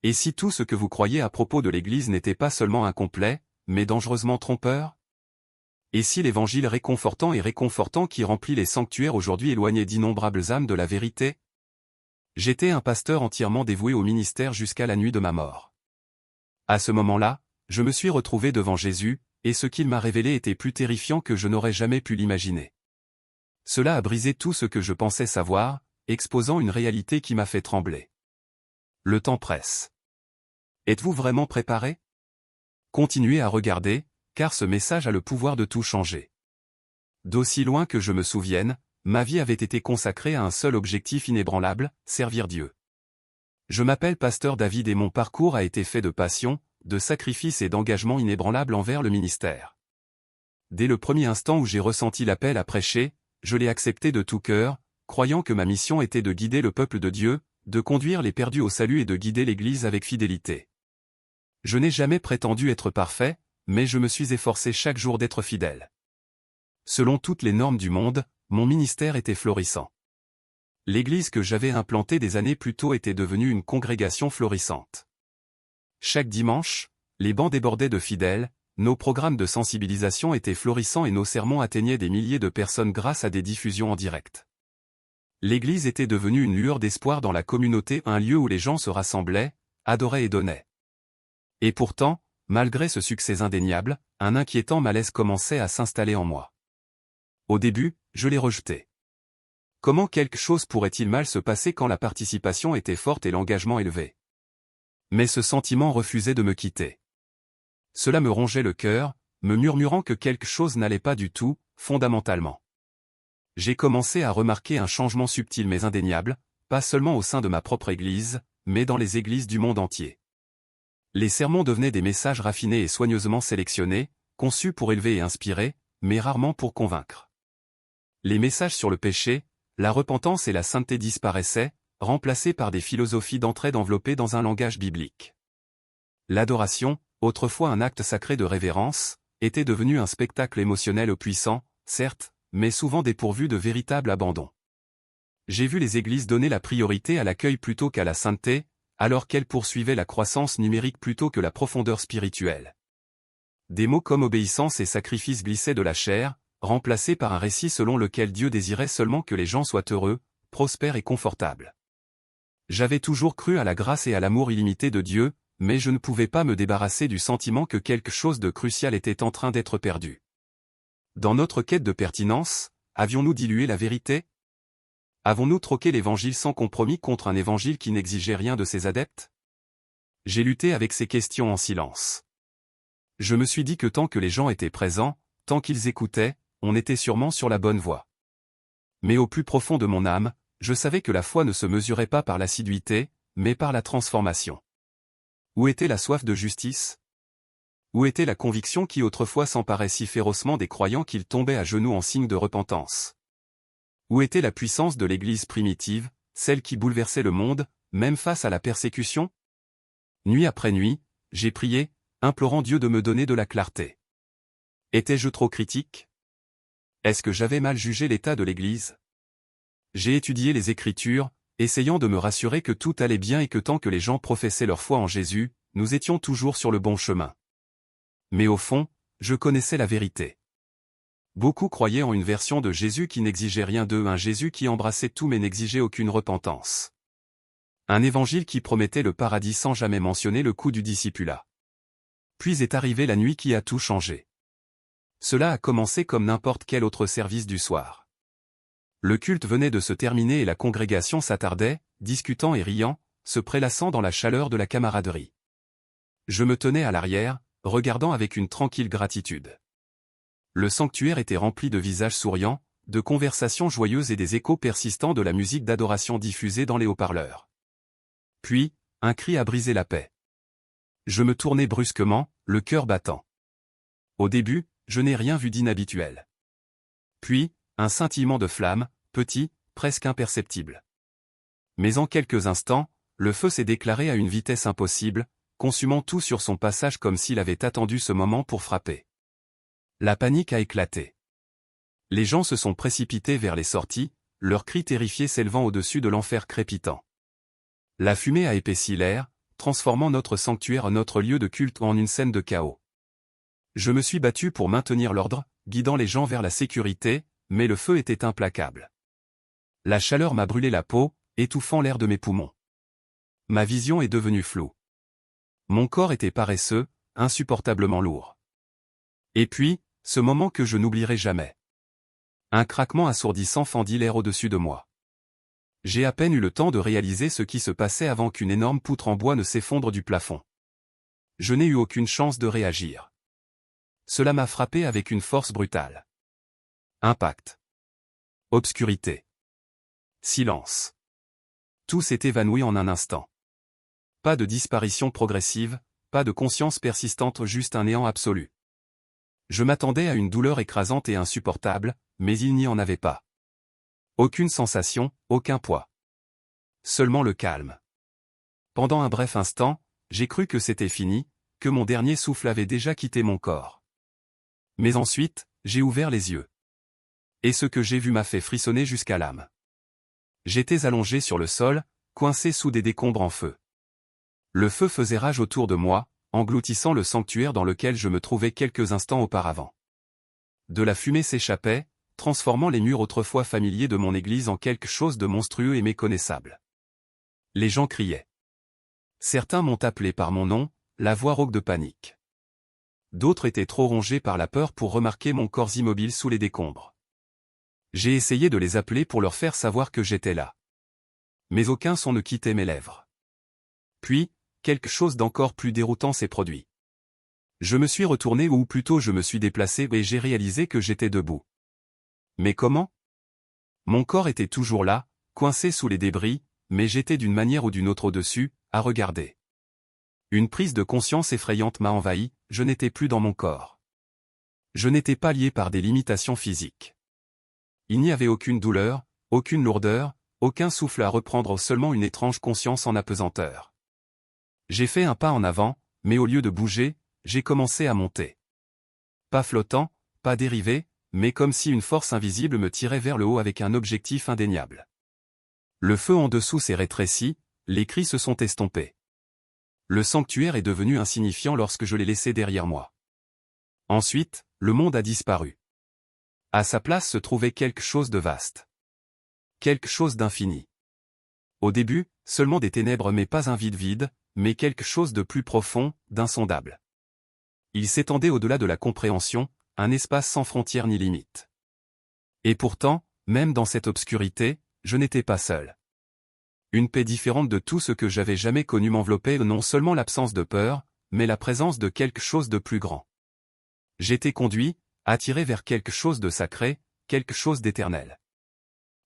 Et si tout ce que vous croyez à propos de l'Église n'était pas seulement incomplet, mais dangereusement trompeur? Et si l'évangile réconfortant et réconfortant qui remplit les sanctuaires aujourd'hui éloignait d'innombrables âmes de la vérité? J'étais un pasteur entièrement dévoué au ministère jusqu'à la nuit de ma mort. À ce moment-là, je me suis retrouvé devant Jésus, et ce qu'il m'a révélé était plus terrifiant que je n'aurais jamais pu l'imaginer. Cela a brisé tout ce que je pensais savoir, exposant une réalité qui m'a fait trembler. Le temps presse. Êtes-vous vraiment préparé? Continuez à regarder, car ce message a le pouvoir de tout changer. D'aussi loin que je me souvienne, ma vie avait été consacrée à un seul objectif inébranlable, servir Dieu. Je m'appelle Pasteur David et mon parcours a été fait de passion, de sacrifice et d'engagement inébranlable envers le ministère. Dès le premier instant où j'ai ressenti l'appel à prêcher, je l'ai accepté de tout cœur, croyant que ma mission était de guider le peuple de Dieu, de conduire les perdus au salut et de guider l'Église avec fidélité. Je n'ai jamais prétendu être parfait, mais je me suis efforcé chaque jour d'être fidèle. Selon toutes les normes du monde, mon ministère était florissant. L'église que j'avais implantée des années plus tôt était devenue une congrégation florissante. Chaque dimanche, les bancs débordaient de fidèles, nos programmes de sensibilisation étaient florissants et nos sermons atteignaient des milliers de personnes grâce à des diffusions en direct. L'église était devenue une lueur d'espoir dans la communauté, un lieu où les gens se rassemblaient, adoraient et donnaient. Et pourtant, malgré ce succès indéniable, un inquiétant malaise commençait à s'installer en moi. Au début, je l'ai rejeté. Comment quelque chose pourrait-il mal se passer quand la participation était forte et l'engagement élevé? Mais ce sentiment refusait de me quitter. Cela me rongeait le cœur, me murmurant que quelque chose n'allait pas du tout, fondamentalement. J'ai commencé à remarquer un changement subtil mais indéniable, pas seulement au sein de ma propre église, mais dans les églises du monde entier. Les sermons devenaient des messages raffinés et soigneusement sélectionnés, conçus pour élever et inspirer, mais rarement pour convaincre. Les messages sur le péché, la repentance et la sainteté disparaissaient, remplacés par des philosophies d'entraide enveloppées dans un langage biblique. L'adoration, autrefois un acte sacré de révérence, était devenue un spectacle émotionnel puissant, certes, mais souvent dépourvu de véritable abandon. J'ai vu les églises donner la priorité à l'accueil plutôt qu'à la sainteté, alors qu'elles poursuivaient la croissance numérique plutôt que la profondeur spirituelle. Des mots comme obéissance et sacrifice glissaient de la chair, remplacés par un récit selon lequel Dieu désirait seulement que les gens soient heureux, prospères et confortables. J'avais toujours cru à la grâce et à l'amour illimité de Dieu, mais je ne pouvais pas me débarrasser du sentiment que quelque chose de crucial était en train d'être perdu. Dans notre quête de pertinence, avions-nous dilué la vérité? Avons-nous troqué l'évangile sans compromis contre un évangile qui n'exigeait rien de ses adeptes? J'ai lutté avec ces questions en silence. Je me suis dit que tant que les gens étaient présents, tant qu'ils écoutaient, on était sûrement sur la bonne voie. Mais au plus profond de mon âme, je savais que la foi ne se mesurait pas par l'assiduité, mais par la transformation. Où était la soif de justice? Où était la conviction qui autrefois s'emparait si férocement des croyants qu'ils tombaient à genoux en signe de repentance? Où était la puissance de l'Église primitive, celle qui bouleversait le monde, même face à la persécution? Nuit après nuit, j'ai prié, implorant Dieu de me donner de la clarté. Étais-je trop critique? Est-ce que j'avais mal jugé l'état de l'Église? J'ai étudié les Écritures, essayant de me rassurer que tout allait bien et que tant que les gens professaient leur foi en Jésus, nous étions toujours sur le bon chemin. Mais au fond, je connaissais la vérité. Beaucoup croyaient en une version de Jésus qui n'exigeait rien d'eux, un Jésus qui embrassait tout mais n'exigeait aucune repentance. Un évangile qui promettait le paradis sans jamais mentionner le coût du discipulat. Puis est arrivée la nuit qui a tout changé. Cela a commencé comme n'importe quel autre service du soir. Le culte venait de se terminer et la congrégation s'attardait, discutant et riant, se prélassant dans la chaleur de la camaraderie. Je me tenais à l'arrière, regardant avec une tranquille gratitude. Le sanctuaire était rempli de visages souriants, de conversations joyeuses et des échos persistants de la musique d'adoration diffusée dans les haut-parleurs. Puis, un cri a brisé la paix. Je me tournai brusquement, le cœur battant. Au début, je n'ai rien vu d'inhabituel. Puis, un scintillement de flamme, petit, presque imperceptible. Mais en quelques instants, le feu s'est déclaré à une vitesse impossible, consumant tout sur son passage comme s'il avait attendu ce moment pour frapper. La panique a éclaté. Les gens se sont précipités vers les sorties, leurs cris terrifiés s'élevant au-dessus de l'enfer crépitant. La fumée a épaissi l'air, transformant notre sanctuaire, notre lieu de culte, en une scène de chaos. Je me suis battu pour maintenir l'ordre, guidant les gens vers la sécurité, mais le feu était implacable. La chaleur m'a brûlé la peau, étouffant l'air de mes poumons. Ma vision est devenue floue. Mon corps était paresseux, insupportablement lourd. Et puis, ce moment que je n'oublierai jamais. Un craquement assourdissant fendit l'air au-dessus de moi. J'ai à peine eu le temps de réaliser ce qui se passait avant qu'une énorme poutre en bois ne s'effondre du plafond. Je n'ai eu aucune chance de réagir. Cela m'a frappé avec une force brutale. Impact. Obscurité. Silence. Tout s'est évanoui en un instant. Pas de disparition progressive, pas de conscience persistante, juste un néant absolu. Je m'attendais à une douleur écrasante et insupportable, mais il n'y en avait pas. Aucune sensation, aucun poids. Seulement le calme. Pendant un bref instant, j'ai cru que c'était fini, que mon dernier souffle avait déjà quitté mon corps. Mais ensuite, j'ai ouvert les yeux. Et ce que j'ai vu m'a fait frissonner jusqu'à l'âme. J'étais allongé sur le sol, coincé sous des décombres en feu. Le feu faisait rage autour de moi, engloutissant le sanctuaire dans lequel je me trouvais quelques instants auparavant. De la fumée s'échappait, transformant les murs autrefois familiers de mon église en quelque chose de monstrueux et méconnaissable. Les gens criaient. Certains m'ont appelé par mon nom, la voix rauque de panique. D'autres étaient trop rongés par la peur pour remarquer mon corps immobile sous les décombres. J'ai essayé de les appeler pour leur faire savoir que j'étais là. Mais aucun son ne quittait mes lèvres. Puis, quelque chose d'encore plus déroutant s'est produit. Je me suis retourné, ou plutôt je me suis déplacé, et j'ai réalisé que j'étais debout. Mais comment? Mon corps était toujours là, coincé sous les débris, mais j'étais d'une manière ou d'une autre au-dessus, à regarder. Une prise de conscience effrayante m'a envahi, je n'étais plus dans mon corps. Je n'étais pas lié par des limitations physiques. Il n'y avait aucune douleur, aucune lourdeur, aucun souffle à reprendre, seulement une étrange conscience en apesanteur. J'ai fait un pas en avant, mais au lieu de bouger, j'ai commencé à monter. Pas flottant, pas dérivé, mais comme si une force invisible me tirait vers le haut avec un objectif indéniable. Le feu en dessous s'est rétréci, les cris se sont estompés. Le sanctuaire est devenu insignifiant lorsque je l'ai laissé derrière moi. Ensuite, le monde a disparu. À sa place se trouvait quelque chose de vaste. Quelque chose d'infini. Au début, seulement des ténèbres, mais pas un vide, mais quelque chose de plus profond, d'insondable. Il s'étendait au-delà de la compréhension, un espace sans frontières ni limites. Et pourtant, même dans cette obscurité, je n'étais pas seul. Une paix différente de tout ce que j'avais jamais connu m'enveloppait, non seulement l'absence de peur, mais la présence de quelque chose de plus grand. J'étais conduit, attiré vers quelque chose de sacré, quelque chose d'éternel.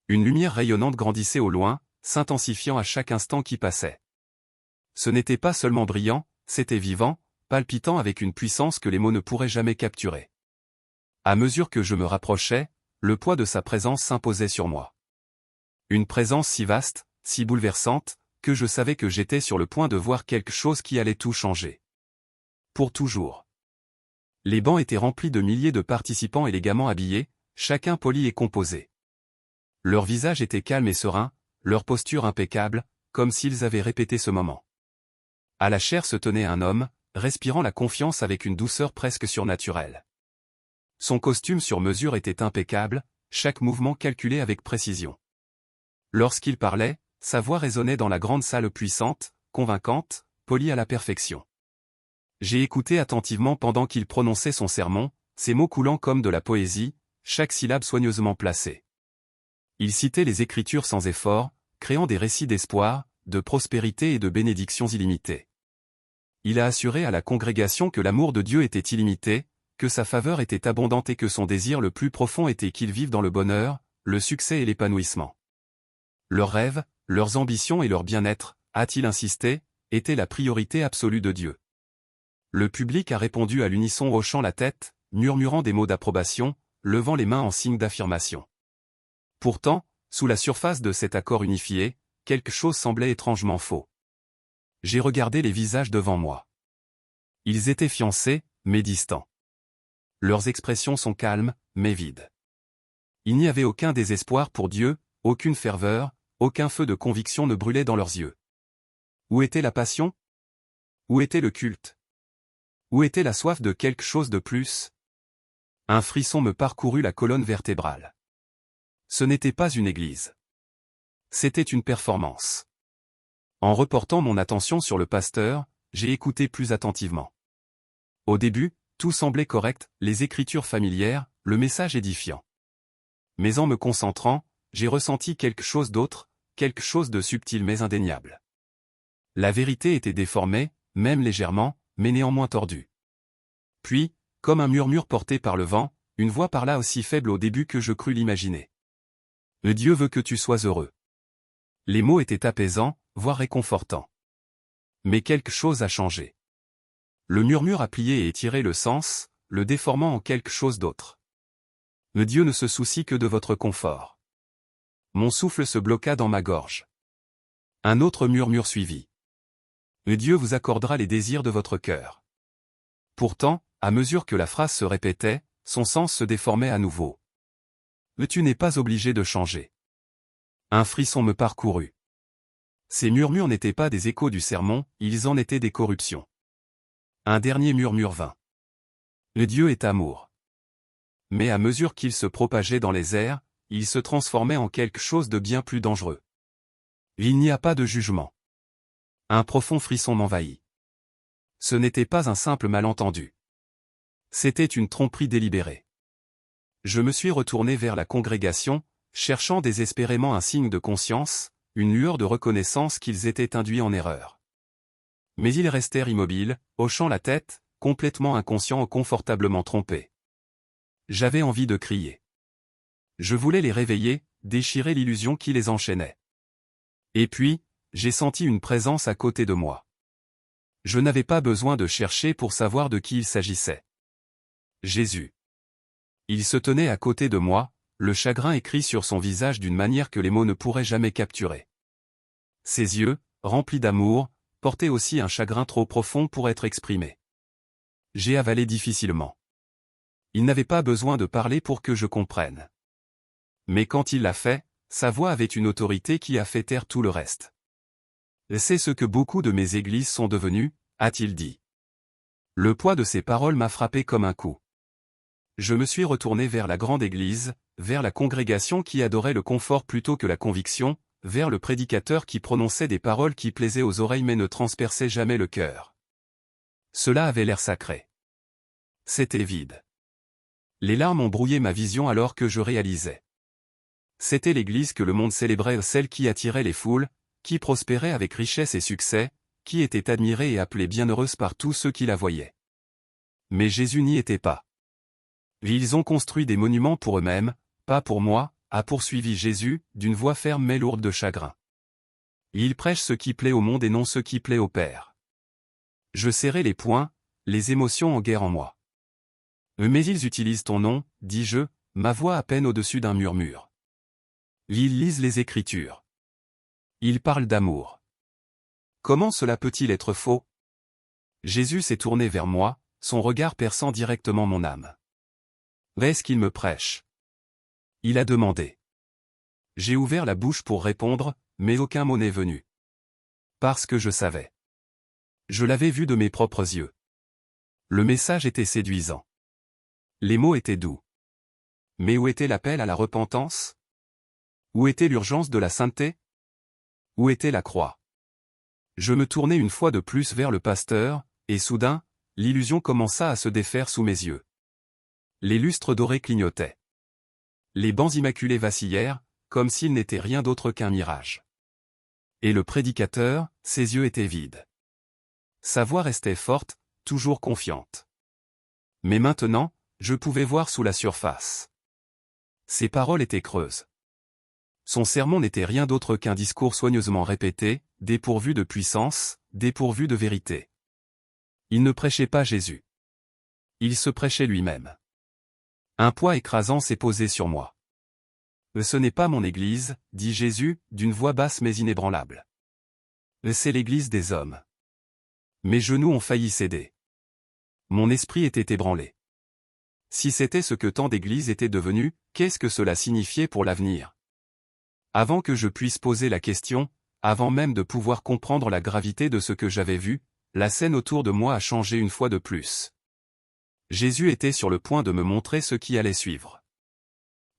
Une lumière rayonnante grandissait au loin, s'intensifiant à chaque instant qui passait. Ce n'était pas seulement brillant, c'était vivant, palpitant avec une puissance que les mots ne pourraient jamais capturer. À mesure que je me rapprochais, le poids de sa présence s'imposait sur moi. Une présence si vaste, si bouleversante, que je savais que j'étais sur le point de voir quelque chose qui allait tout changer. Pour toujours. Les bancs étaient remplis de milliers de participants élégamment habillés, chacun poli et composé. Leur visage était calme et serein, leur posture impeccable, comme s'ils avaient répété ce moment. À la chair se tenait un homme, respirant la confiance avec une douceur presque surnaturelle. Son costume sur mesure était impeccable, chaque mouvement calculé avec précision. Lorsqu'il parlait, sa voix résonnait dans la grande salle puissante, convaincante, polie à la perfection. J'ai écouté attentivement pendant qu'il prononçait son sermon, ses mots coulant comme de la poésie, chaque syllabe soigneusement placée. Il citait les Écritures sans effort, créant des récits d'espoir, de prospérité et de bénédictions illimitées. Il a assuré à la congrégation que l'amour de Dieu était illimité, que sa faveur était abondante et que son désir le plus profond était qu'ils vivent dans le bonheur, le succès et l'épanouissement. Leurs rêves, leurs ambitions et leur bien-être, a-t-il insisté, étaient la priorité absolue de Dieu. Le public a répondu à l'unisson, hochant la tête, murmurant des mots d'approbation, levant les mains en signe d'affirmation. Pourtant, sous la surface de cet accord unifié, quelque chose semblait étrangement faux. J'ai regardé les visages devant moi. Ils étaient fiancés, mais distants. Leurs expressions sont calmes, mais vides. Il n'y avait aucun désespoir pour Dieu, aucune ferveur, aucun feu de conviction ne brûlait dans leurs yeux. Où était la passion? Où était le culte? Où était la soif de quelque chose de plus? Un frisson me parcourut la colonne vertébrale. Ce n'était pas une église. C'était une performance. En reportant mon attention sur le pasteur, j'ai écouté plus attentivement. Au début, tout semblait correct, les écritures familières, le message édifiant. Mais en me concentrant, j'ai ressenti quelque chose d'autre, quelque chose de subtil mais indéniable. La vérité était déformée, même légèrement, mais néanmoins tordue. Puis, comme un murmure porté par le vent, une voix parla aussi faible au début que je crus l'imaginer. « Dieu veut que tu sois heureux. » Les mots étaient apaisants, voire réconfortants. Mais quelque chose a changé. Le murmure a plié et étiré le sens, le déformant en quelque chose d'autre. « Dieu ne se soucie que de votre confort. » Mon souffle se bloqua dans ma gorge. Un autre murmure suivit. « Dieu vous accordera les désirs de votre cœur. » Pourtant, à mesure que la phrase se répétait, son sens se déformait à nouveau. « Tu n'es pas obligé de changer. » Un frisson me parcourut. Ces murmures n'étaient pas des échos du sermon, ils en étaient des corruptions. Un dernier murmure vint. « Dieu est amour. » Mais à mesure qu'il se propageait dans les airs, il se transformait en quelque chose de bien plus dangereux. Il n'y a pas de jugement. Un profond frisson m'envahit. Ce n'était pas un simple malentendu. C'était une tromperie délibérée. Je me suis retourné vers la congrégation, cherchant désespérément un signe de conscience, une lueur de reconnaissance qu'ils étaient induits en erreur. Mais ils restèrent immobiles, hochant la tête, complètement inconscients ou confortablement trompés. J'avais envie de crier. Je voulais les réveiller, déchirer l'illusion qui les enchaînait. Et puis, j'ai senti une présence à côté de moi. Je n'avais pas besoin de chercher pour savoir de qui il s'agissait. Jésus. Il se tenait à côté de moi, le chagrin écrit sur son visage d'une manière que les mots ne pourraient jamais capturer. Ses yeux, remplis d'amour, portaient aussi un chagrin trop profond pour être exprimé. J'ai avalé difficilement. Il n'avait pas besoin de parler pour que je comprenne. Mais quand il l'a fait, sa voix avait une autorité qui a fait taire tout le reste. C'est ce que beaucoup de mes églises sont devenues, a-t-il dit. Le poids de ces paroles m'a frappé comme un coup. Je me suis retourné vers la grande église, vers la congrégation qui adorait le confort plutôt que la conviction, vers le prédicateur qui prononçait des paroles qui plaisaient aux oreilles mais ne transperçaient jamais le cœur. Cela avait l'air sacré. C'était vide. Les larmes ont brouillé ma vision alors que je réalisais. C'était l'église que le monde célébrait, celle qui attirait les foules, qui prospérait avec richesse et succès, qui était admirée et appelée bienheureuse par tous ceux qui la voyaient. Mais Jésus n'y était pas. Ils ont construit des monuments pour eux-mêmes, pas pour moi, a poursuivi Jésus, d'une voix ferme mais lourde de chagrin. Ils prêchent ce qui plaît au monde et non ce qui plaît au Père. Je serrai les poings, les émotions en guerre en moi. Mais ils utilisent ton nom, dis-je, ma voix à peine au-dessus d'un murmure. Ils lisent les Écritures. Ils parlent d'amour. Comment cela peut-il être faux? Jésus s'est tourné vers moi, son regard perçant directement mon âme. Est-ce qu'il me prêche? Il a demandé. J'ai ouvert la bouche pour répondre, mais aucun mot n'est venu. Parce que je savais. Je l'avais vu de mes propres yeux. Le message était séduisant. Les mots étaient doux. Mais où était l'appel à la repentance? Où était l'urgence de la sainteté? Où était la croix? Je me tournai une fois de plus vers le pasteur, et soudain, l'illusion commença à se défaire sous mes yeux. Les lustres dorés clignotaient. Les bancs immaculés vacillèrent, comme s'ils n'étaient rien d'autre qu'un mirage. Et le prédicateur, ses yeux étaient vides. Sa voix restait forte, toujours confiante. Mais maintenant, je pouvais voir sous la surface. Ses paroles étaient creuses. Son sermon n'était rien d'autre qu'un discours soigneusement répété, dépourvu de puissance, dépourvu de vérité. Il ne prêchait pas Jésus. Il se prêchait lui-même. Un poids écrasant s'est posé sur moi. Ce n'est pas mon église, dit Jésus, d'une voix basse mais inébranlable. C'est l'église des hommes. Mes genoux ont failli céder. Mon esprit était ébranlé. Si c'était ce que tant d'églises étaient devenues, qu'est-ce que cela signifiait pour l'avenir? Avant que je puisse poser la question, avant même de pouvoir comprendre la gravité de ce que j'avais vu, la scène autour de moi a changé une fois de plus. Jésus était sur le point de me montrer ce qui allait suivre.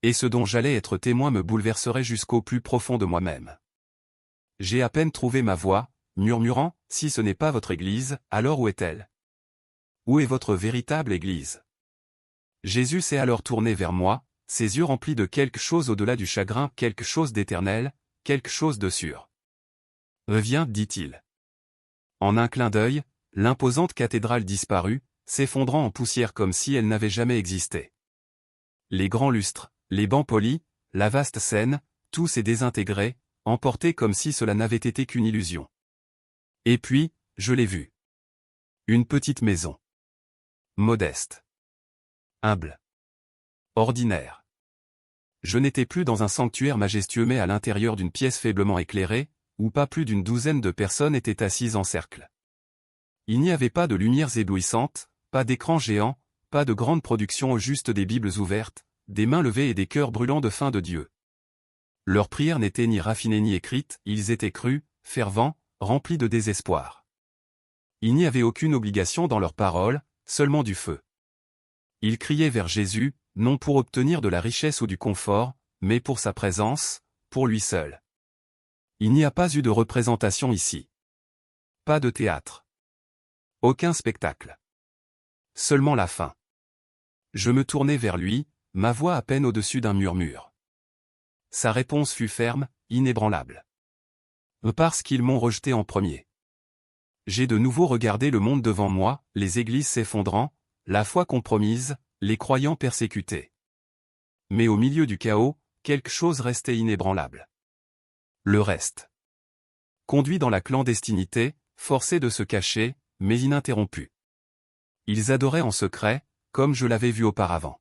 Et ce dont j'allais être témoin me bouleverserait jusqu'au plus profond de moi-même. J'ai à peine trouvé ma voix, murmurant, « Si ce n'est pas votre Église, alors où est-elle? Où est votre véritable Église ?» Jésus s'est alors tourné vers moi, ses yeux remplis de quelque chose au-delà du chagrin, quelque chose d'éternel, quelque chose de sûr. « Reviens, dit-il. » En un clin d'œil, l'imposante cathédrale disparut, s'effondrant en poussière comme si elle n'avait jamais existé. Les grands lustres, les bancs polis, la vaste scène, tout s'est désintégré, emporté comme si cela n'avait été qu'une illusion. Et puis, je l'ai vu. Une petite maison. Modeste. Humble. Ordinaire. Je n'étais plus dans un sanctuaire majestueux mais à l'intérieur d'une pièce faiblement éclairée, où pas plus d'une douzaine de personnes étaient assises en cercle. Il n'y avait pas de lumières éblouissantes, pas d'écran géant, pas de grandes productions, juste des Bibles ouvertes, des mains levées et des cœurs brûlants de faim de Dieu. Leurs prières n'étaient ni raffinées ni écrites, ils étaient crus, fervents, remplis de désespoir. Il n'y avait aucune obligation dans leurs paroles, seulement du feu. Ils criaient vers Jésus, non pour obtenir de la richesse ou du confort, mais pour sa présence, pour lui seul. Il n'y a pas eu de représentation ici. Pas de théâtre. Aucun spectacle. Seulement la faim. Je me tournai vers lui, ma voix à peine au-dessus d'un murmure. Sa réponse fut ferme, inébranlable. Parce qu'ils m'ont rejeté en premier. J'ai de nouveau regardé le monde devant moi, les églises s'effondrant, la foi compromise, les croyants persécutés. Mais au milieu du chaos, quelque chose restait inébranlable. Le reste. Conduits dans la clandestinité, forcés de se cacher, mais ininterrompus. Ils adoraient en secret, comme je l'avais vu auparavant.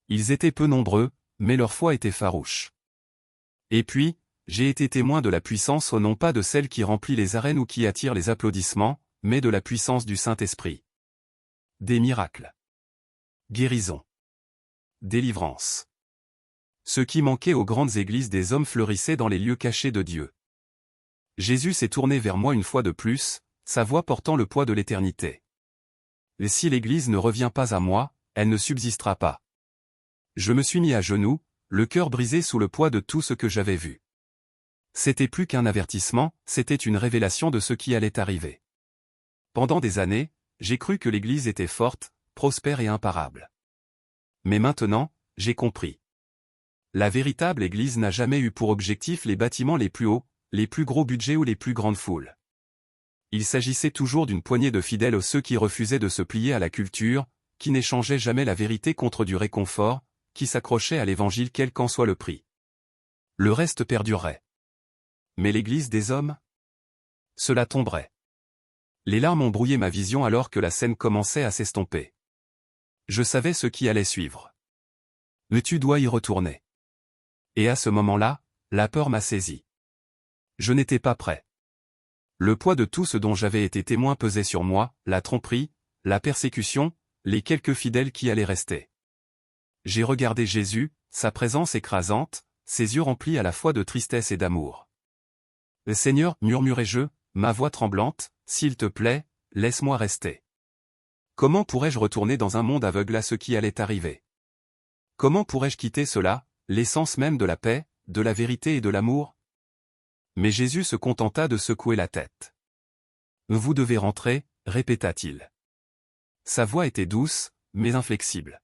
Ils étaient peu nombreux, mais leur foi était farouche. Et puis, j'ai été témoin de la puissance non pas de celle qui remplit les arènes ou qui attire les applaudissements, mais de la puissance du Saint-Esprit. Des miracles. Guérison. Délivrance. Ce qui manquait aux grandes églises des hommes fleurissait dans les lieux cachés de Dieu. Jésus s'est tourné vers moi une fois de plus, sa voix portant le poids de l'éternité. Et si l'Église ne revient pas à moi, elle ne subsistera pas. Je me suis mis à genoux, le cœur brisé sous le poids de tout ce que j'avais vu. C'était plus qu'un avertissement, c'était une révélation de ce qui allait arriver. Pendant des années, j'ai cru que l'Église était forte, prospère et imparable. Mais maintenant, j'ai compris. La véritable Église n'a jamais eu pour objectif les bâtiments les plus hauts, les plus gros budgets ou les plus grandes foules. Il s'agissait toujours d'une poignée de fidèles, ceux qui refusaient de se plier à la culture, qui n'échangeaient jamais la vérité contre du réconfort, qui s'accrochaient à l'Évangile quel qu'en soit le prix. Le reste perdurerait. Mais l'Église des hommes? Cela tomberait. Les larmes ont brouillé ma vision alors que la scène commençait à s'estomper. Je savais ce qui allait suivre. Mais tu dois y retourner. Et à ce moment-là, la peur m'a saisi. Je n'étais pas prêt. Le poids de tout ce dont j'avais été témoin pesait sur moi, la tromperie, la persécution, les quelques fidèles qui allaient rester. J'ai regardé Jésus, sa présence écrasante, ses yeux remplis à la fois de tristesse et d'amour. « Seigneur, murmurai-je, ma voix tremblante, s'il te plaît, laisse-moi rester. Comment pourrais-je retourner dans un monde aveugle à ce qui allait arriver? Comment pourrais-je quitter cela, l'essence même de la paix, de la vérité et de l'amour? » Mais Jésus se contenta de secouer la tête. « Vous devez rentrer, répéta-t-il. » Sa voix était douce, mais inflexible.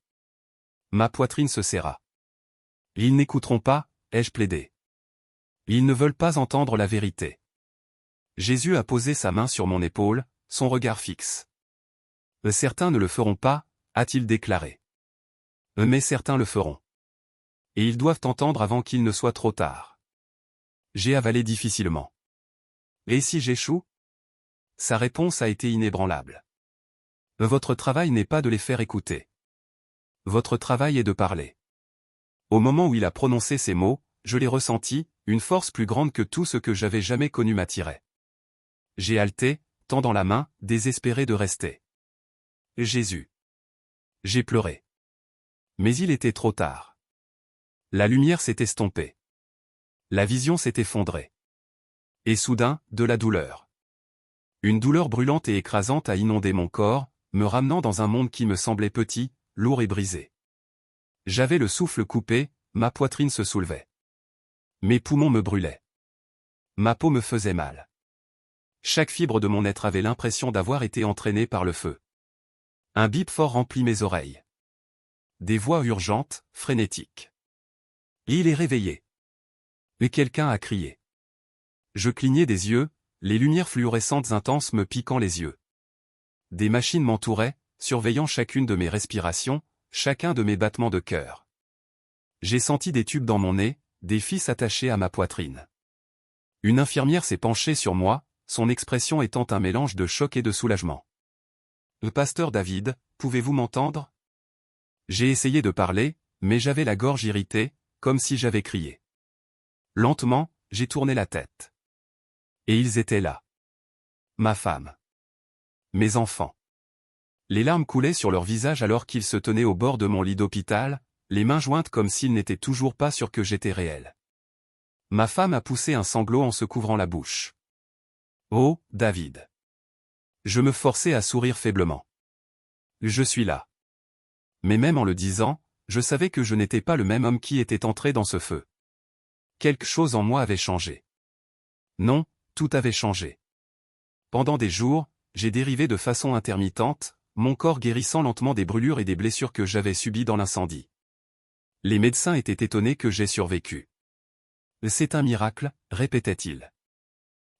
Ma poitrine se serra. « Ils n'écouteront pas, ai-je plaidé. Ils ne veulent pas entendre la vérité. » Jésus a posé sa main sur mon épaule, son regard fixe. « Certains ne le feront pas, a-t-il déclaré. Mais certains le feront. Et ils doivent entendre avant qu'il ne soit trop tard. » J'ai avalé difficilement. Et si j'échoue? Sa réponse a été inébranlable. Votre travail n'est pas de les faire écouter. Votre travail est de parler. Au moment où il a prononcé ces mots, je l'ai ressenti, une force plus grande que tout ce que j'avais jamais connu m'attirait. J'ai halté, tendant la main, désespéré de rester. Jésus. J'ai pleuré. Mais il était trop tard. La lumière s'est estompée. La vision s'est effondrée. Et soudain, de la douleur. Une douleur brûlante et écrasante a inondé mon corps, me ramenant dans un monde qui me semblait petit, lourd et brisé. J'avais le souffle coupé, ma poitrine se soulevait. Mes poumons me brûlaient. Ma peau me faisait mal. Chaque fibre de mon être avait l'impression d'avoir été entraînée par le feu. Un bip fort remplit mes oreilles. Des voix urgentes, frénétiques. Et il est réveillé. Et quelqu'un a crié. Je clignais des yeux, les lumières fluorescentes intenses me piquant les yeux. Des machines m'entouraient, surveillant chacune de mes respirations, chacun de mes battements de cœur. J'ai senti des tubes dans mon nez, des fils attachés à ma poitrine. Une infirmière s'est penchée sur moi, son expression étant un mélange de choc et de soulagement. « Pasteur David, pouvez-vous m'entendre » J'ai essayé de parler, mais j'avais la gorge irritée, comme si j'avais crié. Lentement, j'ai tourné la tête. Et ils étaient là. Ma femme. Mes enfants. Les larmes coulaient sur leur visage alors qu'ils se tenaient au bord de mon lit d'hôpital, les mains jointes comme s'ils n'étaient toujours pas sûrs que j'étais réel. Ma femme a poussé un sanglot en se couvrant la bouche. Oh, David. Je me forçais à sourire faiblement. Je suis là. Mais même en le disant, je savais que je n'étais pas le même homme qui était entré dans ce feu. Quelque chose en moi avait changé. Non, tout avait changé. Pendant des jours, j'ai dérivé de façon intermittente, mon corps guérissant lentement des brûlures et des blessures que j'avais subies dans l'incendie. Les médecins étaient étonnés que j'aie survécu. C'est un miracle, répétait-il.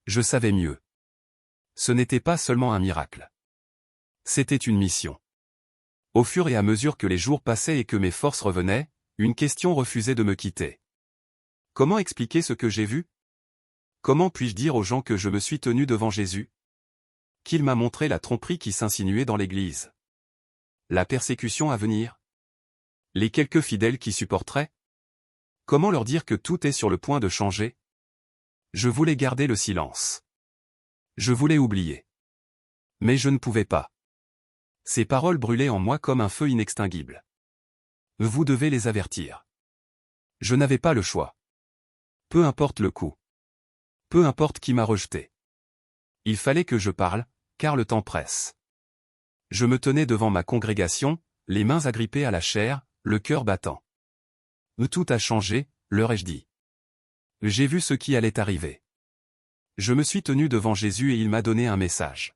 Je savais mieux. Ce n'était pas seulement un miracle. C'était une mission. Au fur et à mesure que les jours passaient et que mes forces revenaient, une question refusait de me quitter. Comment expliquer ce que j'ai vu? Comment puis-je dire aux gens que je me suis tenu devant Jésus? Qu'il m'a montré la tromperie qui s'insinuait dans l'Église. La persécution à venir? Les quelques fidèles qui supporteraient? Comment leur dire que tout est sur le point de changer? Je voulais garder le silence. Je voulais oublier. Mais je ne pouvais pas. Ces paroles brûlaient en moi comme un feu inextinguible. Vous devez les avertir. Je n'avais pas le choix. Peu importe le coup. Peu importe qui m'a rejeté. Il fallait que je parle, car le temps presse. Je me tenais devant ma congrégation, les mains agrippées à la chair, le cœur battant. Tout a changé, leur ai-je dit. J'ai vu ce qui allait arriver. Je me suis tenu devant Jésus et il m'a donné un message.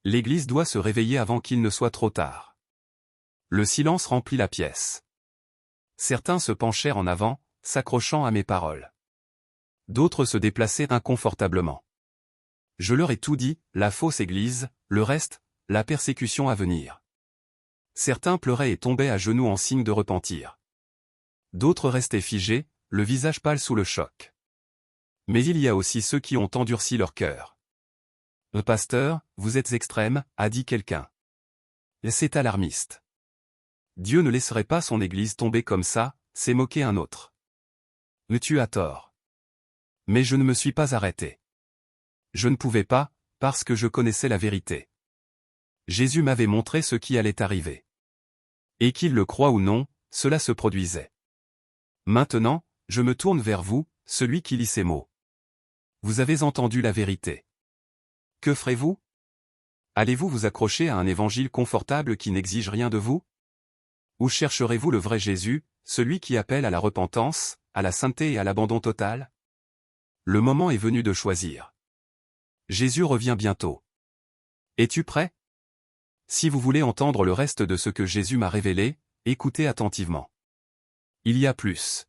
L'Église doit se réveiller avant qu'il ne soit trop tard. Le silence remplit la pièce. Certains se penchèrent en avant, s'accrochant à mes paroles. D'autres se déplaçaient inconfortablement. Je leur ai tout dit, la fausse Église, le reste, la persécution à venir. Certains pleuraient et tombaient à genoux en signe de repentir. D'autres restaient figés, le visage pâle sous le choc. Mais il y a aussi ceux qui ont endurci leur cœur. « Pasteur, vous êtes extrême » a dit quelqu'un. C'est alarmiste. Dieu ne laisserait pas son Église tomber comme ça, s'est moqué un autre. Tu as tort. Mais je ne me suis pas arrêté. Je ne pouvais pas, parce que je connaissais la vérité. Jésus m'avait montré ce qui allait arriver. Et qu'il le croie ou non, cela se produisait. Maintenant, je me tourne vers vous, celui qui lit ces mots. Vous avez entendu la vérité. Que ferez-vous? Allez-vous vous accrocher à un évangile confortable qui n'exige rien de vous? Ou chercherez-vous le vrai Jésus, celui qui appelle à la repentance, à la sainteté et à l'abandon total? Le moment est venu de choisir. Jésus revient bientôt. Es-tu prêt? Si vous voulez entendre le reste de ce que Jésus m'a révélé, écoutez attentivement. Il y a plus.